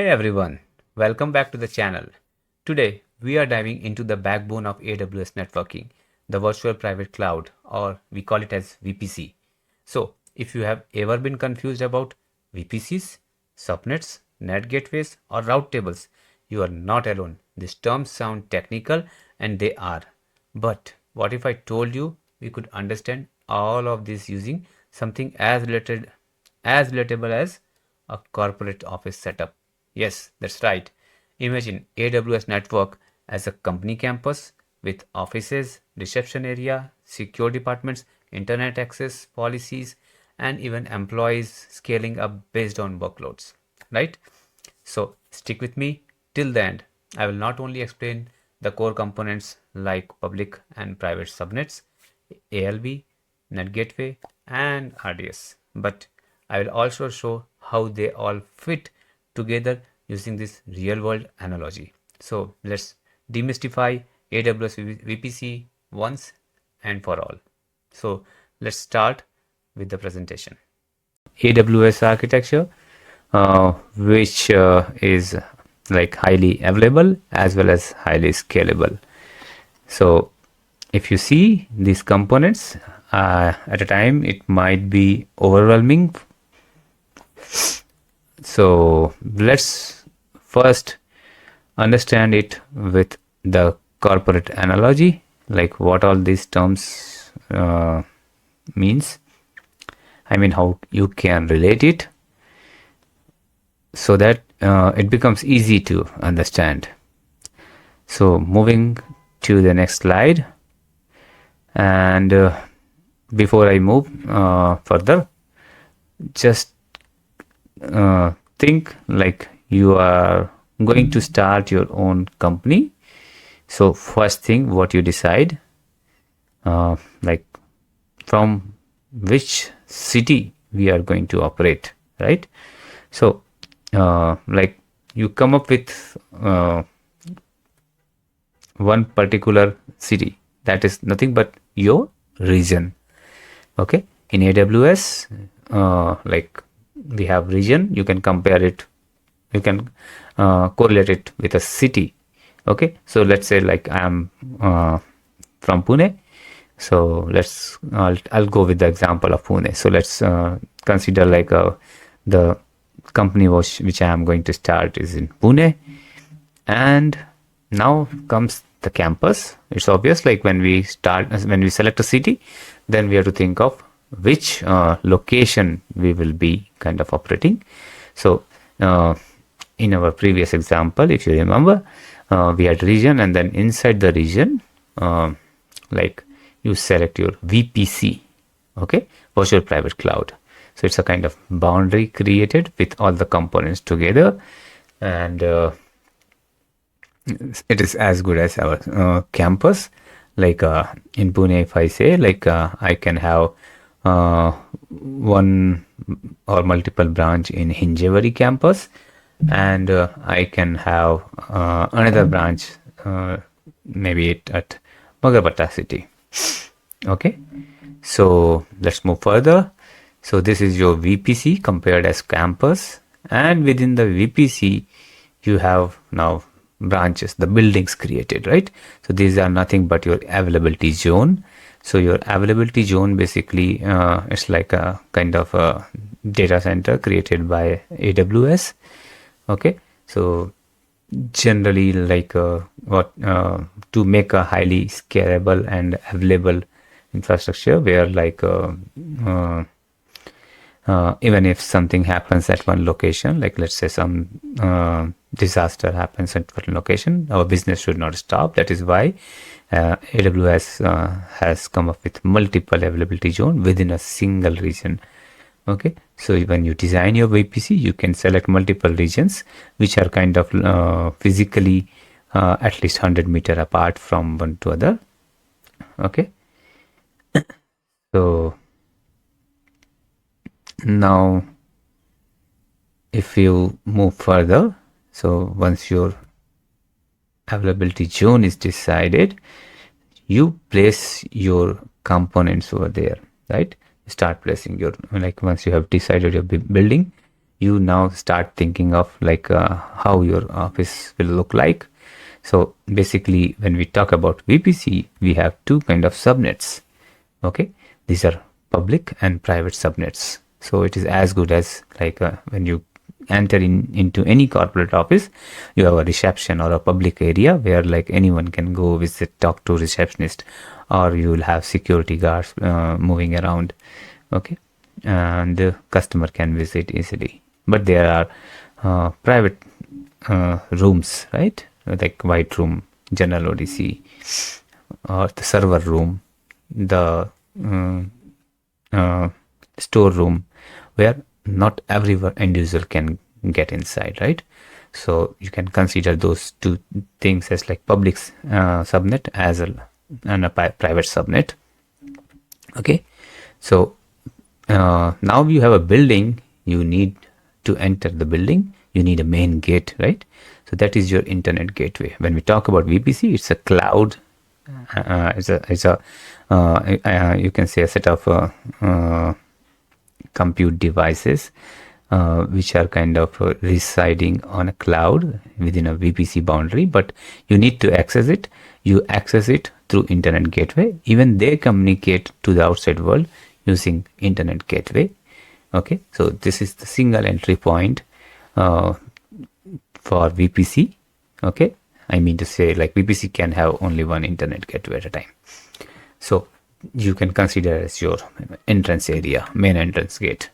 Hey everyone, welcome back to the channel. Today we are diving into the backbone of AWS networking, the Virtual Private Cloud, or we call it as VPC. So if you have ever been confused about VPCs, subnets, net gateways, or route tables, you are not alone. These terms sound technical and they are. But what if I told you we could understand all of this using something as relatable as a corporate office setup? Yes, that's right. Imagine AWS network as a company campus with offices, reception area, secure departments, internet access policies, and even employees scaling up based on workloads, right? So stick with me till the end. I will not only explain the core components like public and private subnets, ALB, net gateway, and RDS, but I will also show how they all fit together using this real world analogy. So let's demystify AWS VPC once and for all. So let's start with the presentation. AWS architecture, which is like highly available as well as highly scalable. So if you see these components at a time, it might be overwhelming. So let's first understand it with the corporate analogy, like what all these terms means. I mean, how you can relate it so that it becomes easy to understand. So moving to the next slide, and before I move further, just think like you are going to start your own company. So first thing, what you decide, like from which city we are going to operate, right? So like you come up with one particular city that is nothing but your region. Okay, in AWS, like we have region, you can compare it, you can correlate it with a city. Okay, so let's say like I am from Pune. So I'll go with the example of Pune. So let's consider like the company which I am going to start is in Pune, and now comes the campus. It's obvious, like when we select a city, then we have to think of which location we will be kind of operating. So in our previous example, if you remember, we had region, and then inside the region, like you select your VPC, okay, Virtual Private Cloud. So it's a kind of boundary created with all the components together, and it is as good as our campus. Like in Pune, if I say like I can have one or multiple branch in Hinjewari campus, and I can have another branch maybe at Magabatta city. Okay, so let's move further. So this is your VPC compared as campus, and within the VPC you have now branches, the buildings created, right? So these are nothing but your availability zone. So your availability zone basically it's like a kind of a data center created by AWS. Okay, so generally like to make a highly scalable and available infrastructure where like even if something happens at one location, like let's say some disaster happens at one location, our business should not stop. That is why AWS has come up with multiple availability zone within a single region. Okay, so when you design your VPC, you can select multiple regions which are kind of physically at least 100 meter apart from one to other. Okay, so now if you move further, so once your availability zone is decided, you place your components over there, right? Start placing your, like once you have decided your building, you now start thinking of like how your office will look like. So basically, when we talk about VPC, we have two kind of subnets. Okay, these are public and private subnets. So it is as good as like when you enter into any corporate office, you have a reception or a public area where like anyone can go visit, talk to receptionist, or you will have security guards moving around. Okay, and the customer can visit easily. But there are private rooms, right? Like white room, general ODC, or the server room, the store room, where not every end user can get inside, right? So you can consider those two things as like public subnet as well and a private subnet. Okay, so now you have a building, you need to enter the building, you need a main gate, right? So that is your internet gateway. When we talk about VPC, it's a cloud, you can say a set of compute devices which are kind of residing on a cloud within a VPC boundary, but you need to access it. You access it through internet gateway. Even they communicate to the outside world using internet gateway. Okay, so this is the single entry point for VPC. Okay, I mean to say like VPC can have only one internet gateway at a time. So you can consider as your entrance area, main entrance gate.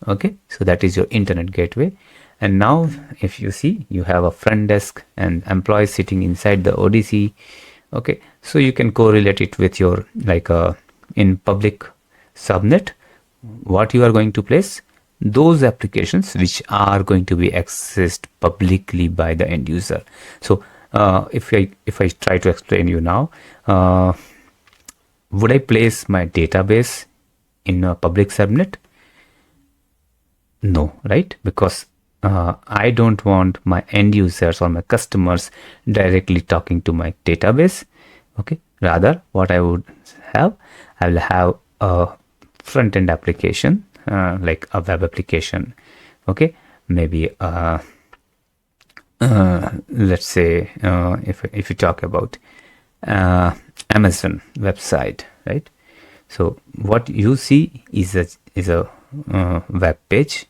Okay, so that is your internet gateway. And now if you see, you have a front desk and employees sitting inside the ODC. Okay, so you can correlate it with your like in public subnet, what you are going to place, those applications which are going to be accessed publicly by the end user. So if I try to explain you now, would I place my database in a public subnet? No, right? Because I don't want my end users or my customers directly talking to my database. Okay, rather what I would have, I will have a front end application like a web application. Okay, maybe let's say if you talk about Amazon website, right? So what you see is a web page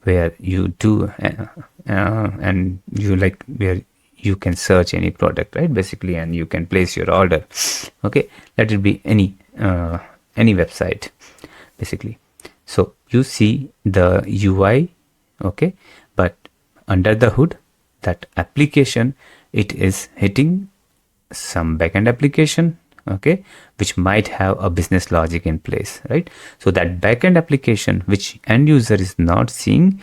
where you do and you like where you can search any product, right? Basically, and you can place your order. Okay, let it be any website, basically. So you see the UI, okay, but under the hood, that application, it is hitting some backend application, okay, which might have a business logic in place, right? So that backend application which end user is not seeing,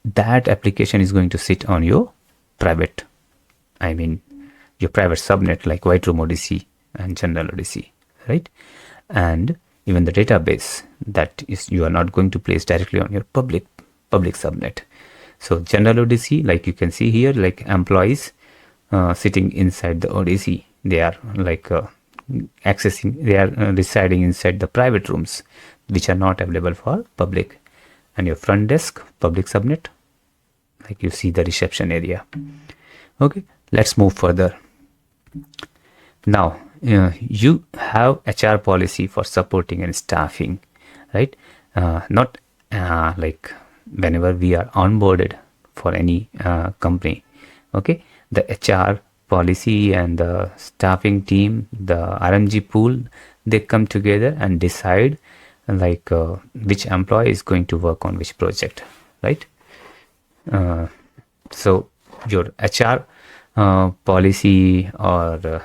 that application is going to sit on your private, I mean your private subnet like white room ODC and general ODC, right? And even the database, that is you are not going to place directly on your public subnet. So general ODC, like you can see here, like employees sitting inside the ODC, they are like accessing, they are residing inside the private rooms which are not available for public. And your front desk, public subnet, like you see the reception area. Okay, let's move further. Now you have HR policy for supporting and staffing, right? Not like whenever we are onboarded for any company, okay, the HR policy and the staffing team, the RMG pool, they come together and decide like which employee is going to work on which project, right? So your HR policy or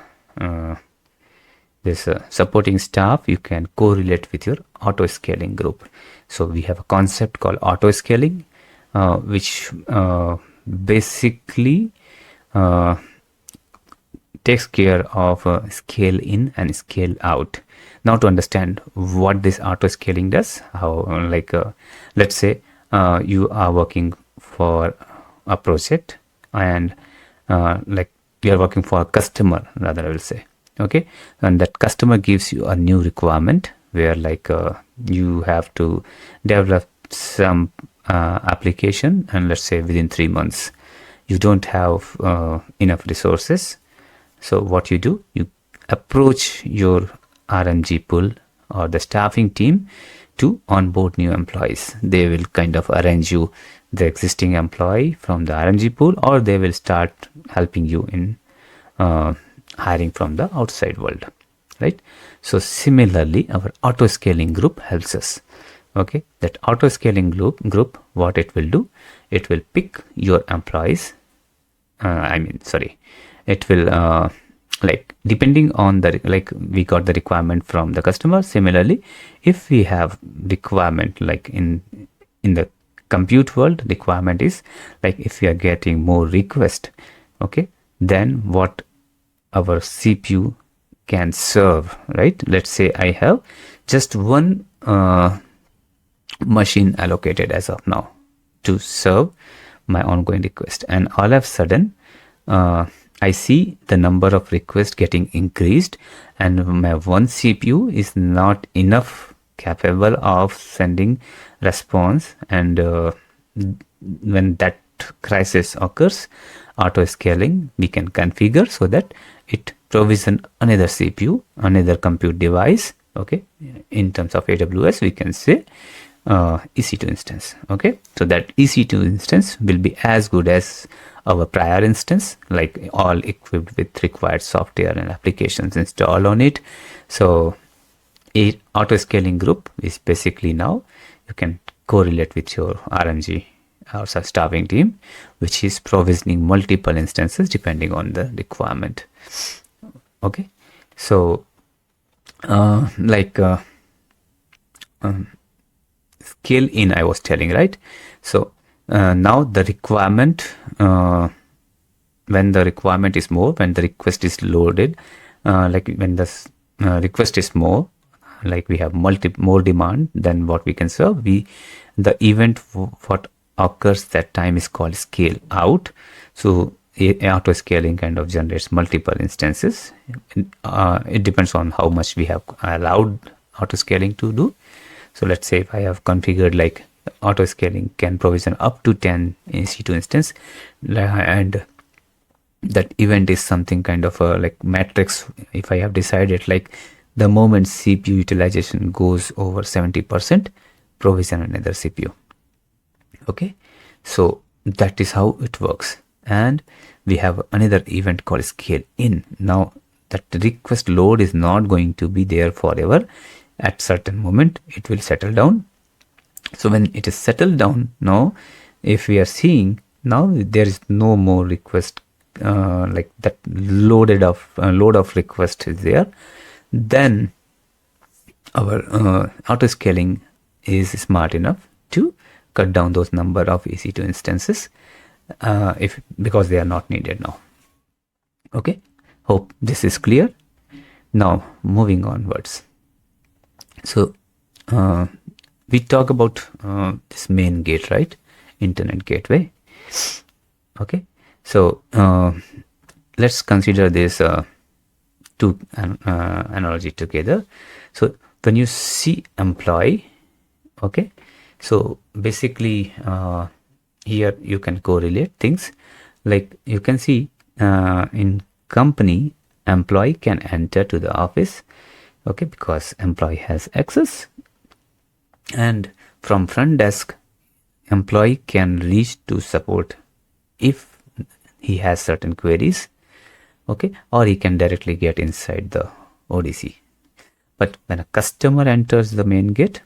this supporting staff, you can correlate with your auto scaling group. So we have a concept called auto scaling, which basically takes care of scale in and scale out. Now to understand what this auto scaling does, how like let's say you are working for a project and like you are working for a customer, rather I will say, okay, and that customer gives you a new requirement where like you have to develop some application, and let's say within 3 months you don't have enough resources. So what you do, you approach your RMG pool or the staffing team to onboard new employees. They will kind of arrange you the existing employee from the RMG pool, or they will start helping you in hiring from the outside world, right? So similarly, our auto scaling group helps us. Okay, that auto scaling group, what it will do, it will pick your employees. It will like depending on the, like we got the requirement from the customer. Similarly, if we have requirement like in the compute world, requirement is like if we are getting more request, okay, then what our CPU can serve, right? Let's say I have just one machine allocated as of now to serve my ongoing request, and all of a sudden I see the number of requests getting increased, and my one CPU is not enough capable of sending response. And when that crisis occurs, auto scaling we can configure so that it provision another CPU, another compute device. Okay, in terms of AWS we can say EC2 instance. Okay, so that EC2 instance will be as good as our prior instance, like all equipped with required software and applications installed on it. So a auto scaling group is basically, now you can correlate with your RMG or staffing team, which is provisioning multiple instances depending on the requirement. Okay, so scale in, I was telling, right? So now the requirement, when the requirement is more, when the request is loaded, like when the request is more, like we have more demand than what we can serve, the event what occurs that time is called scale out. So auto scaling kind of generates multiple instances. It depends on how much we have allowed auto scaling to do. So let's say if I have configured like auto scaling can provision up to 10 EC2 instance, and that event is something kind of a like matrix. If I have decided like the moment CPU utilization goes over 70%, provision another CPU. Okay, so that is how it works. And we have another event called scale in. Now that request load is not going to be there forever. At certain moment it will settle down. So when it is settled down, now if we are seeing now there is no more request, like that load of request is there, then our auto scaling is smart enough to cut down those number of EC2 instances because they are not needed now. Okay, hope this is clear. Now moving onwards. So we talk about this main gate, right? Internet gateway. Okay, so let's consider this two analogy together. So when you see employee, okay, so basically here you can correlate things. Like you can see in company, employee can enter to the office, okay, because employee has access, and from front desk employee can reach to support if he has certain queries, okay, or he can directly get inside the ODC. But when a customer enters the main gate,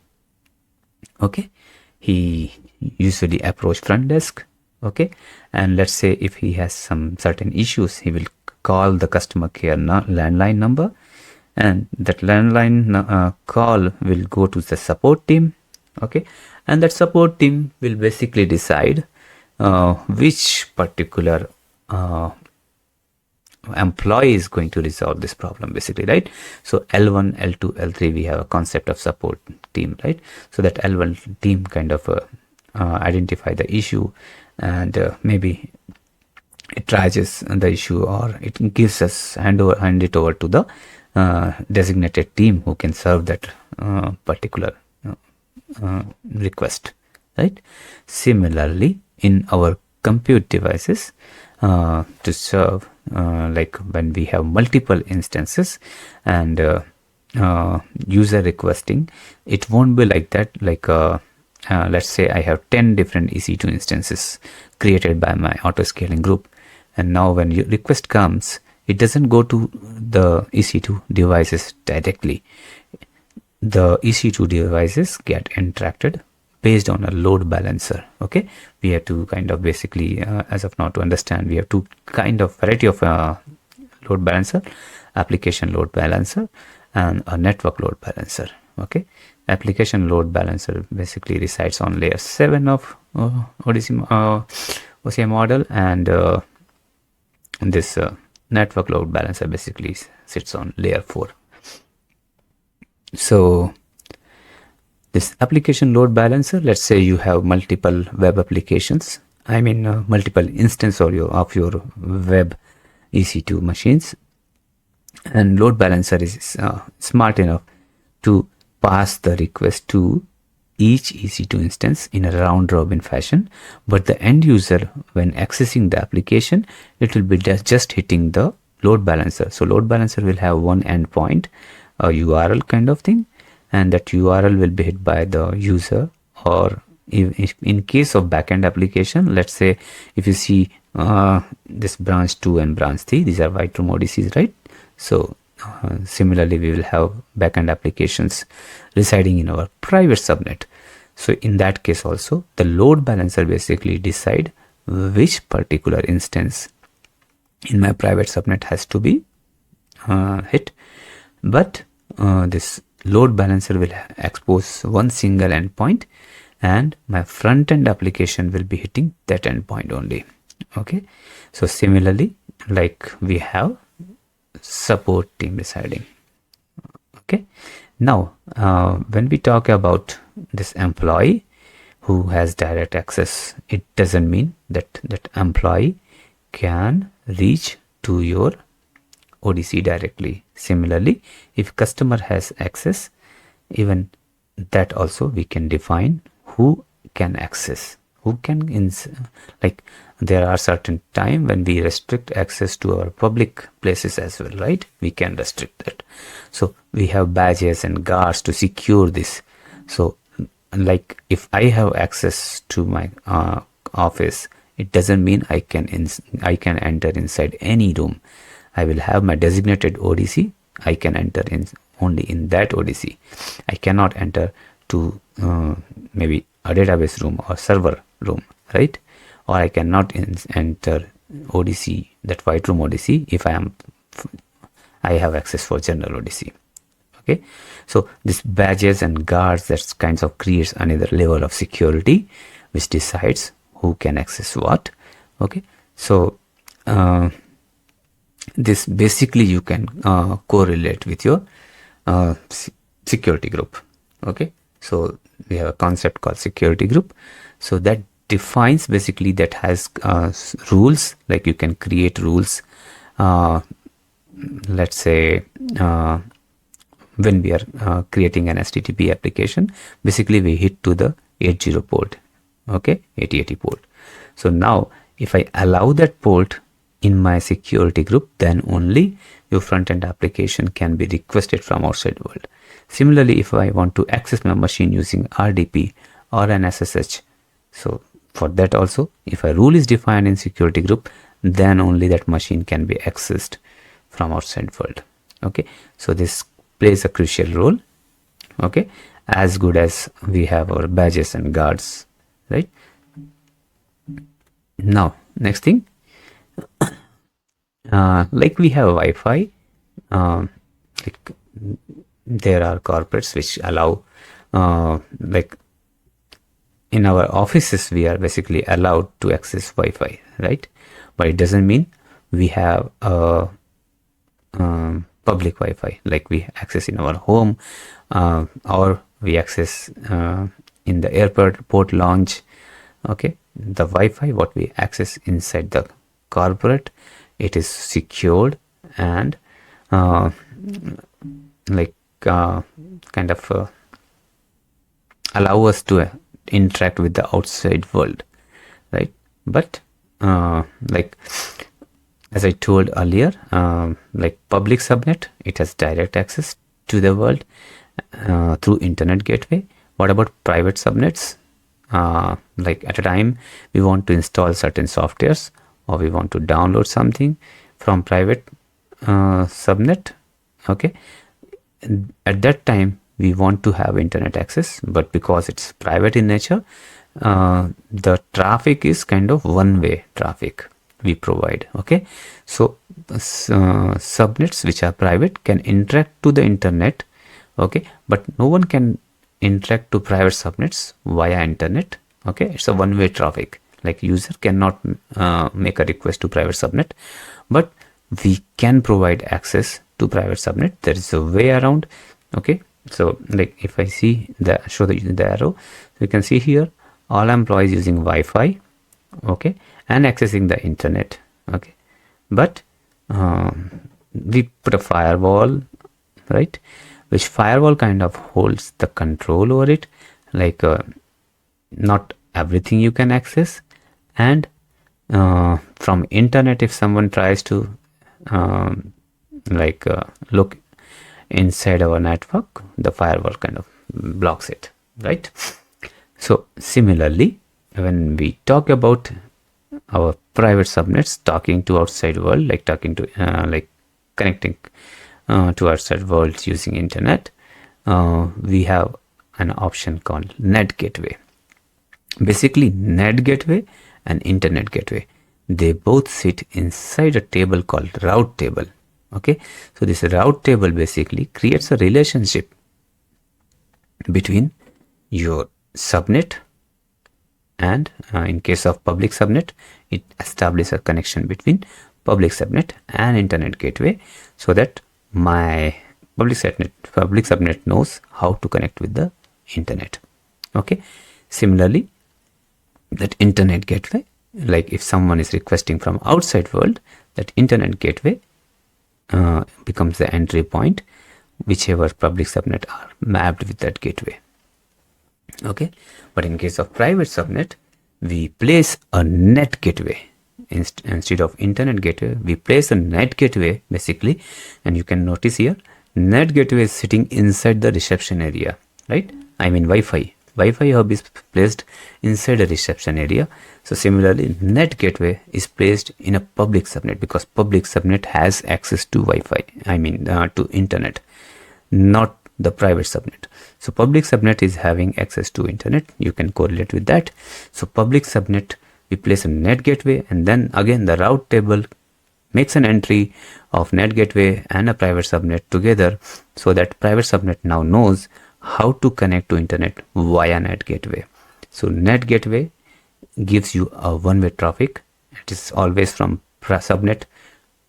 okay, he usually approach front desk, okay, and let's say if he has some certain issues, he will call the customer care landline number, and that landline call will go to the support team, okay, and that support team will basically decide which particular employee is going to resolve this problem, basically, right? So L1, L2, L3, we have a concept of support team, right? So that L1 team kind of identify the issue, and maybe it triages the issue, or it gives us hand it over to the designated team who can serve that particular request, right? Similarly, in our compute devices, to serve like when we have multiple instances and user requesting, it won't be like that. Like let's say I have 10 different EC2 instances created by my auto-scaling group, and now when your request comes, it doesn't go to the EC2 devices directly. The EC2 devices get interacted based on a load balancer. Okay, we have to kind of basically as of now to understand, we have two kind of variety of load balancer: application load balancer and a network load balancer. Okay, application load balancer basically resides on layer 7 of OCI model, and this network load balancer basically sits on layer 4. So this application load balancer, let's say you have multiple web applications, multiple instances of your web EC2 machines, and load balancer is smart enough to pass the request to each EC2 instance in a round robin fashion, but the end user, when accessing the application, it will be just hitting the load balancer. So load balancer will have one endpoint, a URL kind of thing, and that URL will be hit by the user. Or if in case of backend application, let's say if you see this branch 2 and branch 3, these are white room ODCs, right? So similarly, we will have backend applications residing in our private subnet. So in that case also, the load balancer basically decide which particular instance in my private subnet has to be hit. But this load balancer will expose one single endpoint, and my front end application will be hitting that endpoint only. Okay, so similarly, like we have support team residing. Okay, now when we talk about this employee who has direct access, it doesn't mean that that employee can reach to your ODC directly. Similarly, if customer has access, even that also we can define who can access, who can like there are certain time when we restrict access to our public places as well, right? We can restrict that. So we have badges and guards to secure this. So like if I have access to my office, it doesn't mean I can enter inside any room. I will have my designated ODC. I can enter in only in that ODC. I cannot enter to maybe a database room or server room, right? Or I cannot enter ODC, that white room ODC, if I have access for general ODC. Okay, so this badges and guards, that kinds of creates another level of security which decides who can access what. Okay, so this basically you can correlate with your security group. Okay, so we have a concept called security group. So that defines basically, that has rules, like you can create rules. Let's say when we are creating an HTTP application, basically we hit to the 80 port, okay, 8080 port. So now if I allow that port in my security group, then only your front-end application can be requested from outside world. Similarly, if I want to access my machine using RDP or an SSH, so for that also, if a rule is defined in security group, then only that machine can be accessed from outside world. Okay, so this plays a crucial role. Okay, as good as we have our badges and guards, right? Now, next thing, like we have Wi-Fi, like there are corporates which allow, like in our offices, we are basically allowed to access Wi-Fi, right? But it doesn't mean we have a public Wi-Fi, like we access in our home, or we access in the airport lounge. Okay, the Wi-Fi what we access inside the corporate, it is secured and like kind of allow us to interact with the outside world, right? But like as I told earlier, like public subnet, it has direct access to the world through internet gateway. What about private subnets? Like at a time we want to install certain softwares, or we want to download something from private subnet. Okay, and at that time we want to have internet access, but because it's private in nature, the traffic is kind of one-way traffic we provide. Okay, so subnets which are private can interact to the internet, okay, but no one can interact to private subnets via internet. Okay, it's a one-way traffic, like user cannot make a request to private subnet, but we can provide access to private subnet. There is a way around. Okay, so like if I see show the arrow, so you can see here all employees using Wi-Fi, okay, and accessing the internet. Okay, but we put a firewall, right, which firewall kind of holds the control over it, like not everything you can access. And from internet, if someone tries to look inside our network, the firewall kind of blocks it, right? So similarly, when we talk about our private subnets talking to outside world, like talking to like connecting to outside world using internet, we have an option called net gateway. Basically, net gateway and internet gateway, they both sit inside a table called route table. Okay, so this route table basically creates a relationship between your subnet, and in case of public subnet, it establishes a connection between public subnet and internet gateway, so that my public subnet knows how to connect with the internet. Okay, similarly, that internet gateway, like if someone is requesting from outside world, that internet gateway becomes the entry point, whichever public subnet are mapped with that gateway. Okay, but in case of private subnet, we place a net gateway instead of internet gateway. We place a net gateway basically, and you can notice here net gateway is sitting inside the reception area, right? I mean Wi-Fi hub is placed inside a reception area. So similarly, net gateway is placed in a public subnet, because public subnet has access to Wi-Fi, I mean to internet, not the private subnet. So public subnet is having access to internet. You can correlate with that. So public subnet, we place a net gateway, and then again the route table makes an entry of net gateway and a private subnet together, so that private subnet now knows how to connect to internet via net gateway. So net gateway gives you a one-way traffic. It is always from subnet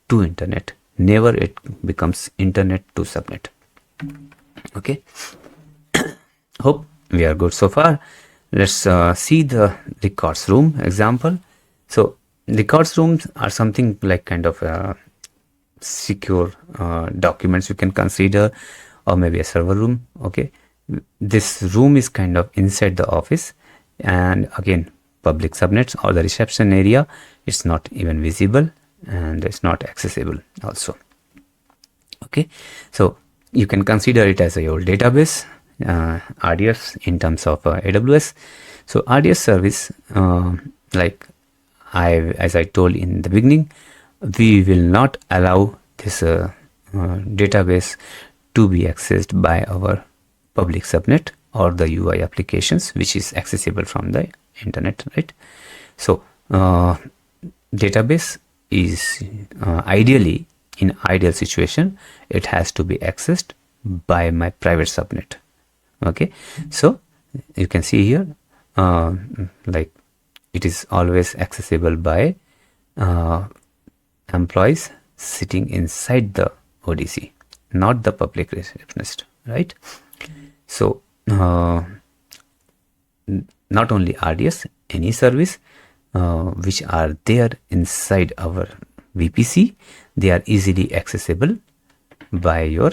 to internet. Never it becomes internet to subnet. Okay. Hope we are good so far. Let's see the records room example. So records rooms are something like kind of secure documents you can consider, or maybe a server room. Okay, this room is kind of inside the office, and again public subnets or the reception area, it's not even visible and it's not accessible also. Okay, so you can consider it as your database, RDS in terms of AWS. So RDS service, like as I told in the beginning, we will not allow this database to be accessed by our public subnet or the UI applications which is accessible from the internet, right? So database is ideally, in ideal situation, it has to be accessed by my private subnet. Okay, so you can see here like it is always accessible by employees sitting inside the ODC, not the public receptionist, right? So not only RDS, any service which are there inside our VPC, they are easily accessible by your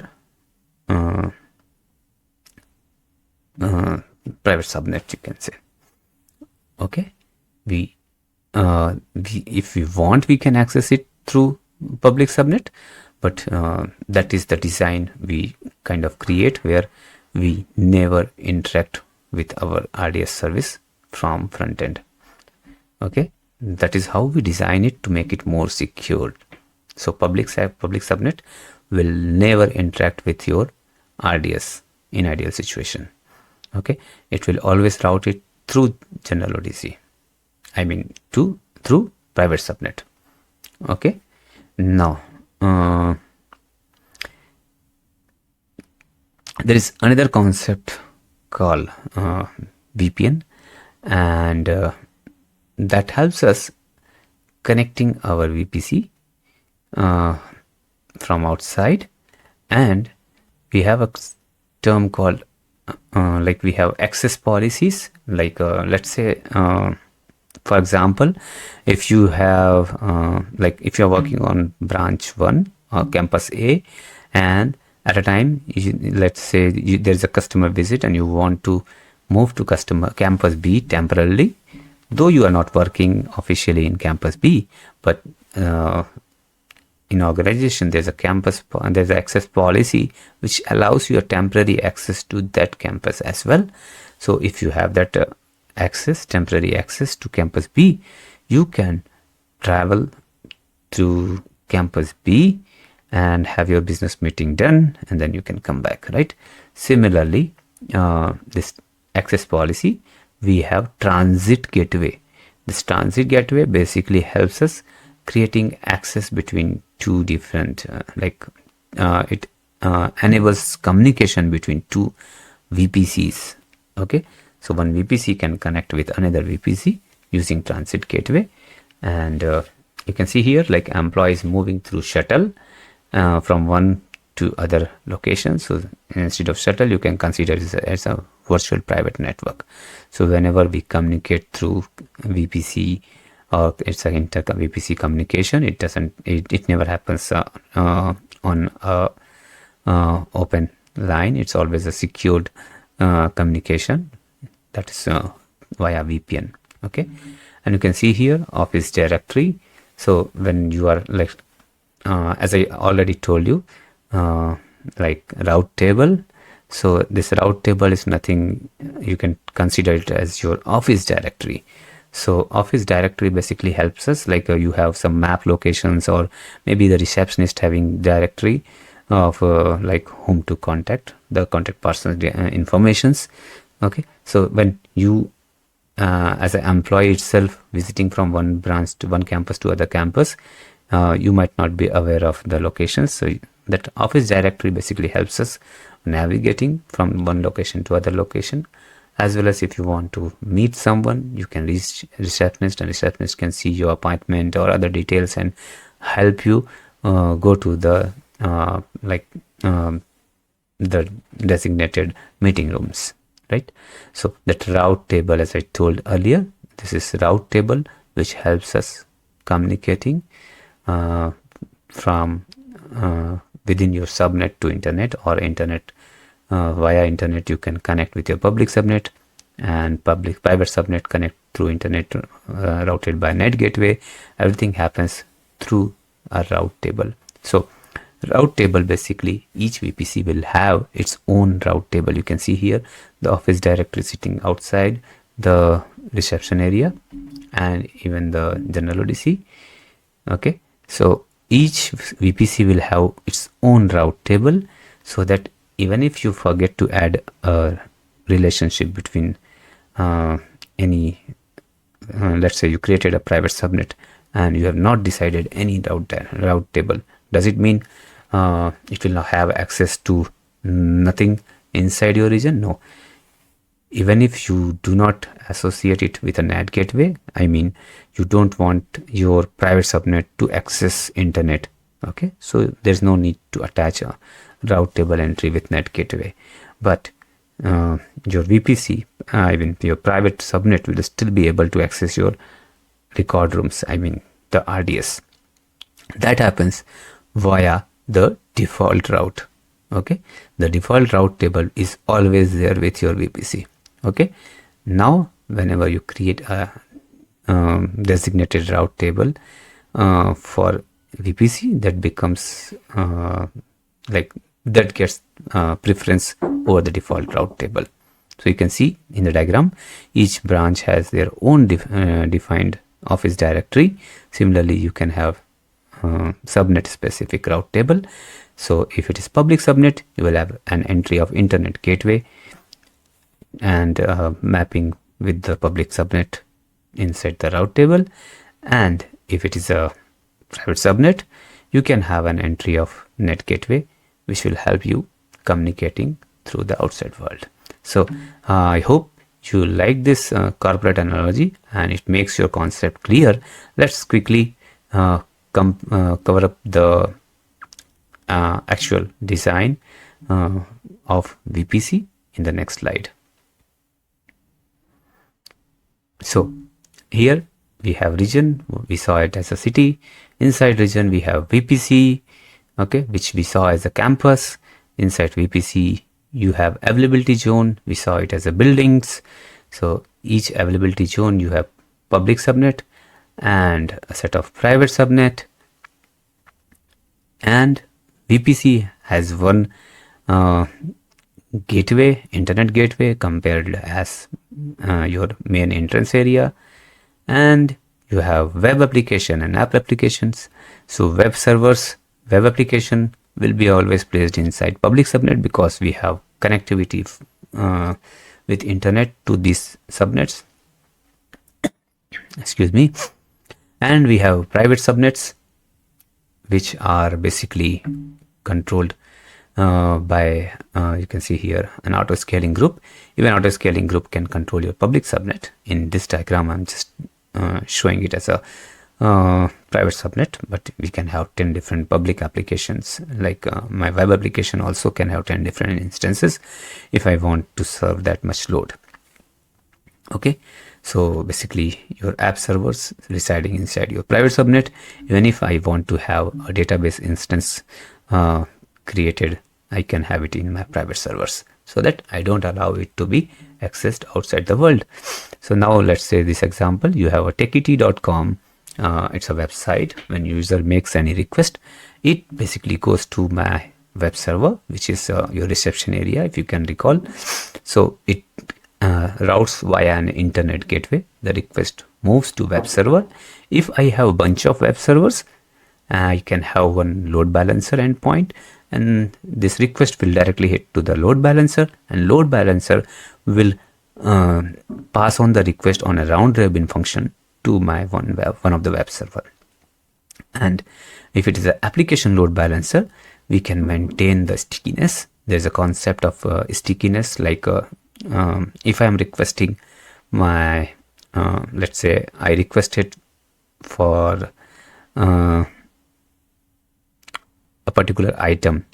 private subnet, you can say. Okay, if we want, we can access it through public subnet, but that is the design we kind of create, where we never interact with our RDS service from front end. Okay, that is how we design it to make it more secure. So public subnet will never interact with your RDS in ideal situation. Okay, it will always route it through general ODC, I mean through private subnet. Okay, now there is another concept called VPN, and that helps us connecting our VPC from outside. And we have a term called like we have access policies, like let's say for example, if you have like if you're working on branch 1 or campus A, and at a time let's say there's a customer visit and you want to move to campus B temporarily, though you are not working officially in campus B, but in organization there's an access policy which allows you a temporary access to that campus as well. So if you have that temporary access to campus B, you can travel to campus B and have your business meeting done, and then you can come back, right? Similarly, this access policy, we have transit gateway. This transit gateway basically helps us creating access between two different it enables communication between two VPCs. Okay, so one VPC can connect with another VPC using transit gateway, and you can see here like employees moving through shuttle from one to other location. So instead of shuttle, you can consider it as a virtual private network. So whenever we communicate through VPC, or it's an VPC communication, it never happens on a open line. It's always a secured communication, that is via VPN. Okay, and you can see here Office directory. So when you are like as I already told you, like route table. So this route table is nothing, you can consider it as your Office directory. So Office directory basically helps us, like you have some map locations, or maybe the receptionist having directory of like whom to contact, the contact person's informations. Okay, so when you as an employee itself visiting from one branch to one campus to other campus, you might not be aware of the locations. So that Office directory basically helps us navigating from one location to other location. As well as if you want to meet someone, you can reach receptionist, and receptionist can see your appointment or other details and help you go to the the designated meeting rooms, right? So that route table, as I told earlier, this is route table which helps us communicating from within your subnet to internet, or internet via internet you can connect with your public subnet, and private subnet connect through internet routed by net gateway. Everything happens through a route table. So route table, basically each VPC will have its own route table. You can see here the Office directory sitting outside the reception area and even the general ODC. Okay, so each VPC will have its own route table, so that even if you forget to add a relationship between any let's say you created a private subnet and you have not decided any route table, does it mean it will not have access to nothing inside your region? No. Even if you do not associate it with a NAT gateway, I mean you don't want your private subnet to access internet. Okay, so there's no need to attach a route table entry with NAT gateway, but your VPC, I mean your private subnet, will still be able to access your record rooms, I mean the RDS. That happens via the default route. Okay, the default route table is always there with your VPC. Okay, now whenever you create a designated route table for VPC, that becomes like that gets preference over the default route table. So you can see in the diagram, each branch has their own defined office directory. Similarly, you can have subnet specific route table. So if it is public subnet, you will have an entry of internet gateway and mapping with the public subnet inside the route table. And if it is a private subnet, you can have an entry of net gateway, which will help you communicating through the outside world. So I hope you like this corporate analogy and it makes your concept clear. Let's quickly cover up the actual design of VPC in the next slide. So here we have region, we saw it as a city. Inside region we have VPC, okay, which we saw as a campus. Inside VPC you have availability zone, we saw it as a buildings. So each availability zone you have public subnet and a set of private subnet, and VPC has one gateway, internet gateway, compared as your main entrance area, and you have web application and app applications. So web servers, web application will be always placed inside public subnet because we have connectivity with internet to these subnets. Excuse me. And we have private subnets, which are basically controlled by you can see here an auto scaling group. Even auto scaling group can control your public subnet. In this diagram I'm just showing it as a private subnet, but we can have 10 different public applications. Like my web application also can have 10 different instances if I want to serve that much load. Okay, so basically your app servers residing inside your private subnet. Even if I want to have a database instance created, I can have it in my private servers, so that I don't allow it to be accessed outside the world. So now let's say this example, you have a Techie-T.com. It's a website. When user makes any request, it basically goes to my web server, which is your reception area, if you can recall. So it routes via an internet gateway. The request moves to web server. If I have a bunch of web servers, I can have one load balancer endpoint, and this request will directly hit to the load balancer, and load balancer will pass on the request on a round robin function to my one of the web server. And if it is an application load balancer, we can maintain the stickiness. There's a concept of stickiness, like if I am requesting my let's say I requested for a particular item,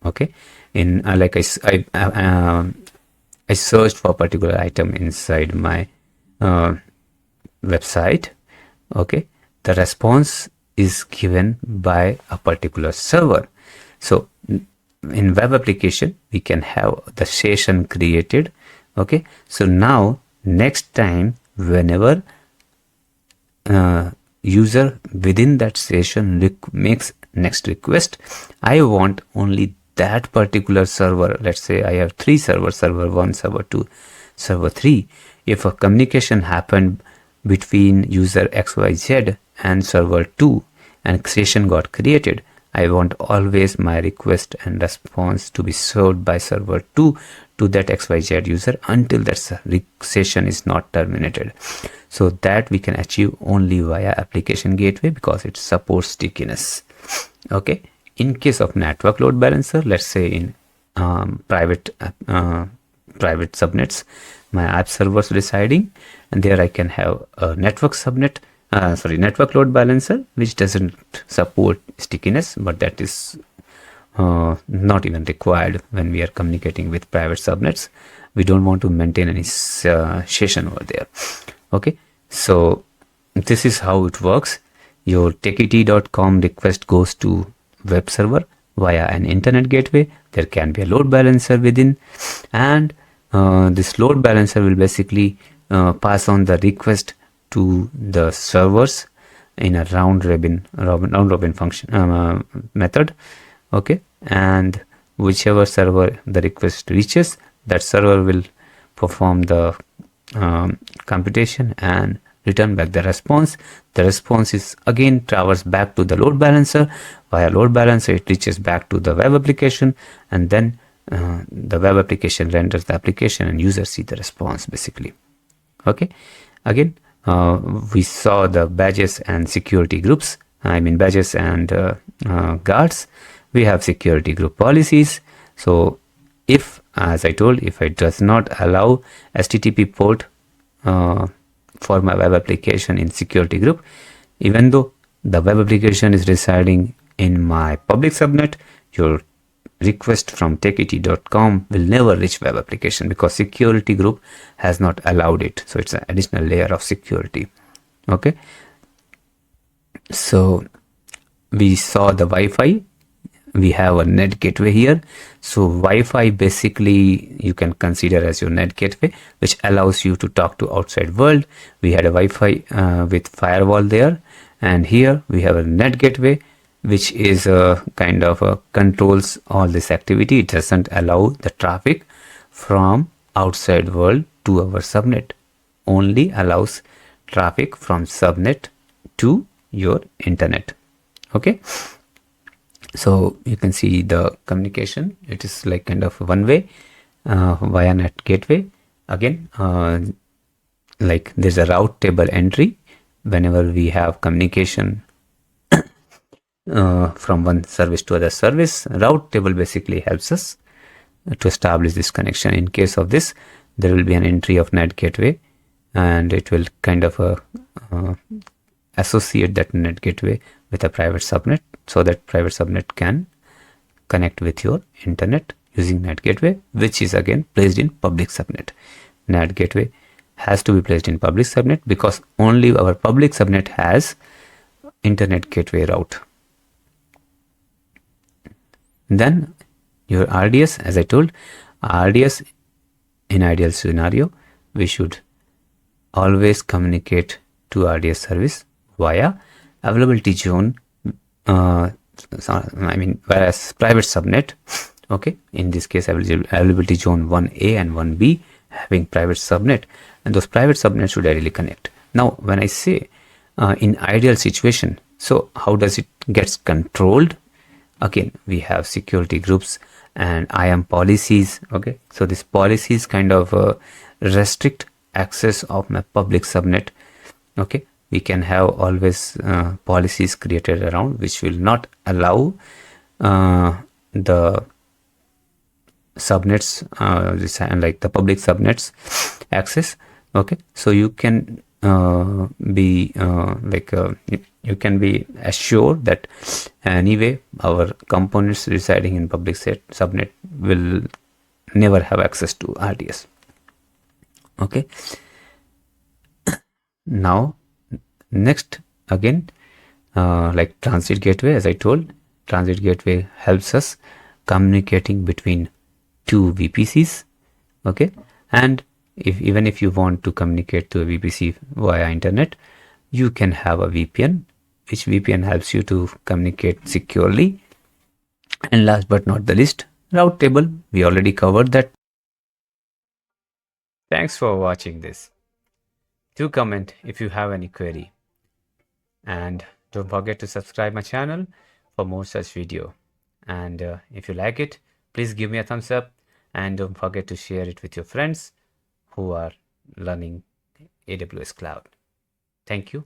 okay, in like I searched for a particular item inside my website, okay, the response is given by a particular server. So in web application we can have the session created, okay. So now next time whenever user within that session makes next request, I want only that particular server. Let's say I have 3 servers, server 1, server 2, server 3. If a communication happened between user XYZ and server 2 and session got created, I want always my request and response to be served by server 2 to that XYZ user until that session is not terminated. So that we can achieve only via application gateway because it supports stickiness. Okay. In case of network load balancer, let's say in private subnets, my app servers residing, and there I can have a network subnet, network load balancer, which doesn't support stickiness, but that is not even required when we are communicating with private subnets. We don't want to maintain any session over there. Okay, so this is how it works. Your Techie-T.com request goes to web server via an internet gateway. There can be a load balancer within, and this load balancer will basically pass on the request to the servers in a round robin function method. Okay, and whichever server the request reaches, that server will perform the computation and return back the response. The response is again traversed back to the load balancer. Via load balancer, it reaches back to the web application, and then the web application renders the application and users see the response basically. Okay, again we saw the badges and security groups, badges and guards. We have security group policies. So if, as I told, if it does not allow HTTP port for my web application in security group, even though the web application is residing in my public subnet, your request from Techie-T.com will never reach web application because security group has not allowed it. So it's an additional layer of security. Okay, so we saw the Wi-Fi. We have a net gateway here. So Wi-Fi basically you can consider as your net gateway, which allows you to talk to outside world. We had a Wi-Fi with firewall there, and here we have a net gateway, which is a kind of controls all this activity. It doesn't allow the traffic from outside world to our subnet, only allows traffic from subnet to your internet. Okay, so you can see the communication. It is like kind of one way via net gateway. Again, like there's a route table entry whenever we have communication from one service to other service. Route table basically helps us to establish this connection. In case of this, there will be an entry of net gateway, and it will kind of associate that net gateway with a private subnet, so that private subnet can connect with your internet using net gateway, which is again placed in public subnet. Net gateway has to be placed in public subnet because only our public subnet has internet gateway route. Then your RDS, as I told, RDS in ideal scenario, we should always communicate to RDS service via availability zone, whereas private subnet. Okay, in this case availability zone 1A and 1B having private subnet, and those private subnets should ideally connect. Now when I say in ideal situation, so how does it gets controlled? Again, we have security groups and IAM policies. Okay, so these policies kind of restrict access of my public subnet. Okay, we can have always policies created around which will not allow the subnets, like the public subnets access. Okay, so you can you can be assured that anyway our components residing in public subnet will never have access to RDS. Okay, now next again, like transit gateway, as I told, transit gateway helps us communicating between two VPCs. Okay, and even if you want to communicate to a VPC via internet, you can have a VPN, which VPN helps you to communicate securely. And last but not the least, route table. We already covered that. Thanks for watching this. Do comment if you have any query, and don't forget to subscribe my channel for more such video. And if you like it, please give me a thumbs up, and don't forget to share it with your friends who are learning AWS Cloud. Thank you.